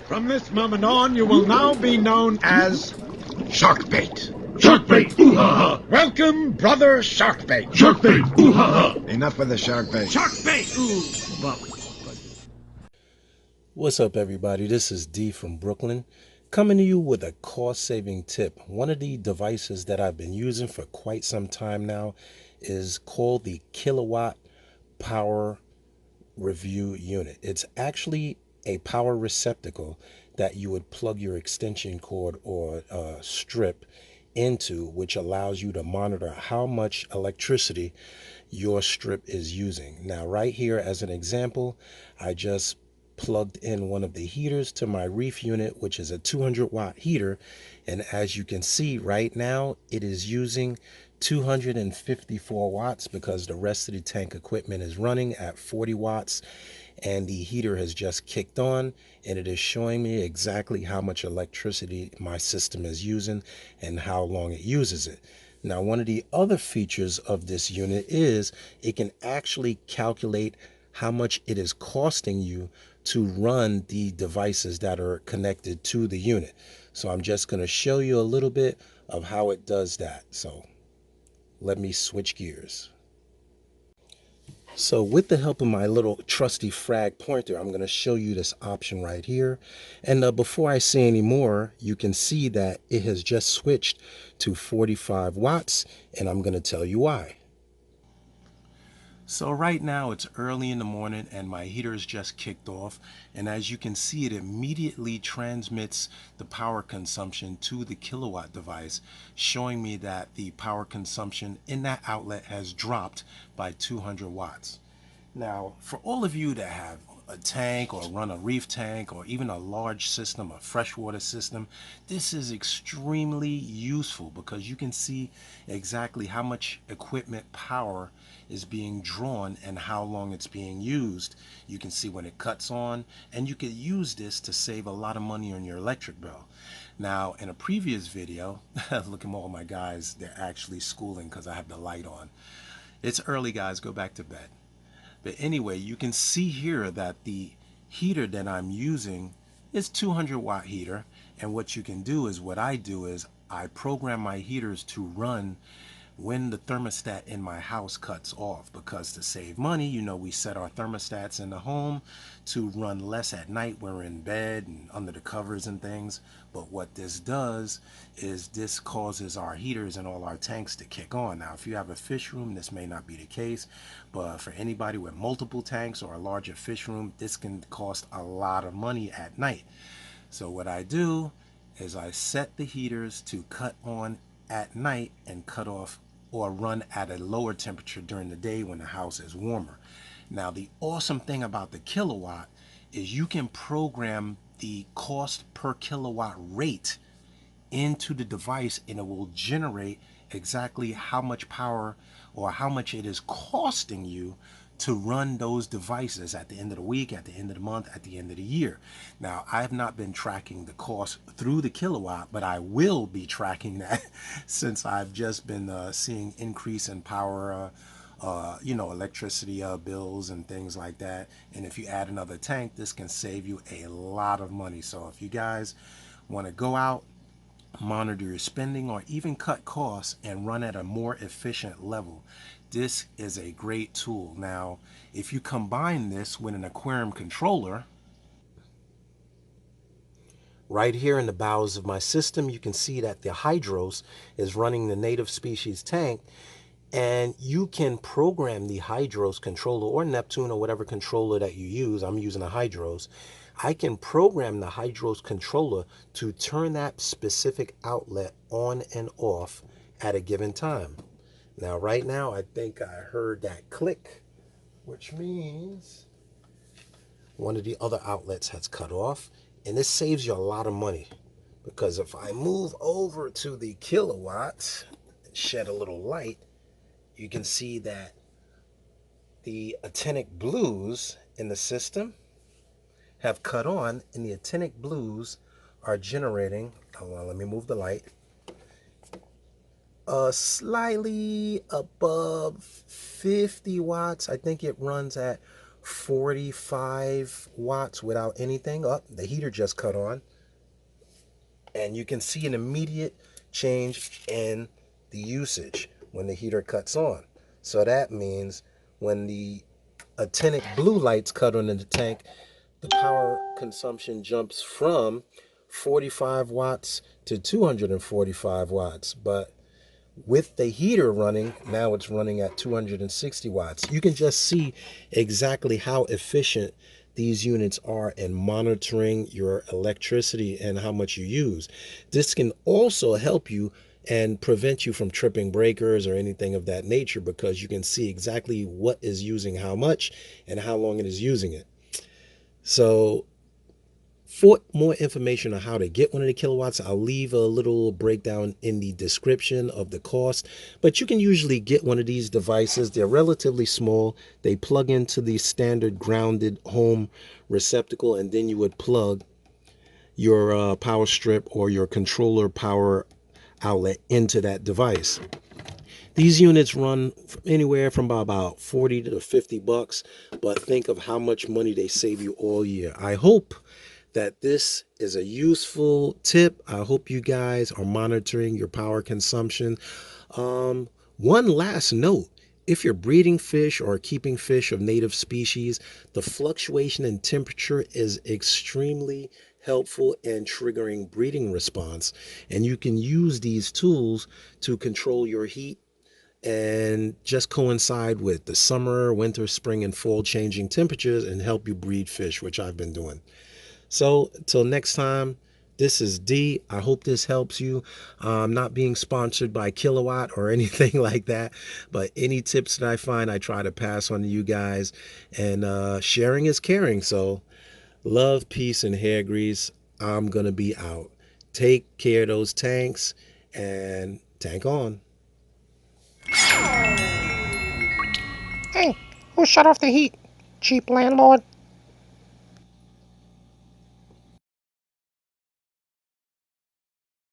From this moment on, you will now be known as Sharkbait. Sharkbait! Ooh-ha-ha! Welcome, brother Sharkbait. Sharkbait! Ooh-ha-ha! Enough with the Sharkbait. Sharkbait! Ooh! Well, What's up, everybody? This is D from Brooklyn, coming to you with a cost-saving tip. One of the devices that I've been using for quite some time now is called the Kilowatt Power Review Unit. It's actually a power receptacle that you would plug your extension cord or strip into, which allows you to monitor how much electricity your strip is using. Now, right here, as an example, I just plugged in one of the heaters to my Reef unit, which is a 200-watt heater. And as you can see right now, it is using 254 watts because the rest of the tank equipment is running at 40 watts and the heater has just kicked on, and it is showing me exactly how much electricity my system is using and how long it uses it. Now, one of the other features of this unit is it can actually calculate how much it is costing you to run the devices that are connected to the unit. So I'm just going to show you a little bit of how it does that. So let me switch gears. So with the help of my little trusty frag pointer, I'm going to show you this option right here. And before I say any more, you can see that it has just switched to 45 watts, and I'm going to tell you why. So right now it's early in the morning and my heater is just kicked off, and as you can see, it immediately transmits the power consumption to the Kilowatt device, showing me that the power consumption in that outlet has dropped by 200 watts. Now, for all of you that have a tank or run a reef tank or even a large system, a freshwater system, this is extremely useful because you can see exactly how much equipment power is being drawn and how long it's being used. You can see when it cuts on, and you could use this to save a lot of money on your electric bill. Now, in a previous video, look at all my guys, they're actually schooling because I have the light on. It's early, guys, go back to bed. But anyway, you can see here that the heater that I'm using is 200-watt heater, and what you can do is, what I do is I program my heaters to run when the thermostat in my house cuts off, because to save money, you know, we set our thermostats in the home to run less at night when we're in bed and under the covers and things. But what this does is this causes our heaters and all our tanks to kick on. Now, if you have a fish room, this may not be the case, but for anybody with multiple tanks or a larger fish room, this can cost a lot of money at night. So what I do is I set the heaters to cut on at night and cut off or run at a lower temperature during the day when the house is warmer. Now, the awesome thing about the Kilowatt is you can program the cost per kilowatt rate into the device, and it will generate exactly how much power or how much it is costing you to run those devices at the end of the week, at the end of the month, at the end of the year. Now, I have not been tracking the cost through the Kilowatt, but I will be tracking that since I've just been seeing increase in power, you know, electricity bills and things like that. And if you add another tank, this can save you a lot of money. So if you guys want to go out, monitor your spending, or even cut costs and run at a more efficient level, this is a great tool. Now, if you combine this with an Aquarium Controller, right here in the bowels of my system, you can see that the Hydros is running the native species tank, and you can program the Hydros controller or Neptune or whatever controller that you use. I'm using a Hydros. I can program the Hydros controller to turn that specific outlet on and off at a given time. Now, right now, I think I heard that click, which means one of the other outlets has cut off. And this saves you a lot of money, because if I move over to the Kilowatt and shed a little light, you can see that the actinic blues in the system have cut on, and the actinic blues are generating, hold on, let me move the light, slightly above 50 watts. I think it runs at 45 watts without anything. Oh, the heater just cut on. And you can see an immediate change in the usage when the heater cuts on. So that means when the actinic blue lights cut on in the tank, the power consumption jumps from 45 watts to 245 watts. But with the heater running, now it's running at 260 watts. You can just see exactly how efficient these units are in monitoring your electricity and how much you use. This can also help you and prevent you from tripping breakers or anything of that nature, because you can see exactly what is using how much and how long it is using it. So for more information on how to get one of the kilowatts, I'll leave a little breakdown in the description of the cost. But you can usually get one of these devices. They're relatively small. They plug into the standard grounded home receptacle, and then you would plug your power strip or your controller power outlet into that device. These units run anywhere from about 40 to 50 bucks, but think of how much money they save you all year. I hope that this is a useful tip. I hope you guys are monitoring your power consumption. One last note. If you're breeding fish or keeping fish of native species, the fluctuation in temperature is extremely helpful in triggering breeding response. And you can use these tools to control your heat and just coincide with the summer, winter, spring, and fall changing temperatures and help you breed fish, which I've been doing. So till next time, this is D. I hope this helps you. I'm not being sponsored by Kilowatt or anything like that, but any tips that I find, I try to pass on to you guys. And sharing is caring. So love, peace, and hair grease. I'm going to be out. Take care of those tanks and tank on. Hey, who shut off the heat? Cheap landlord?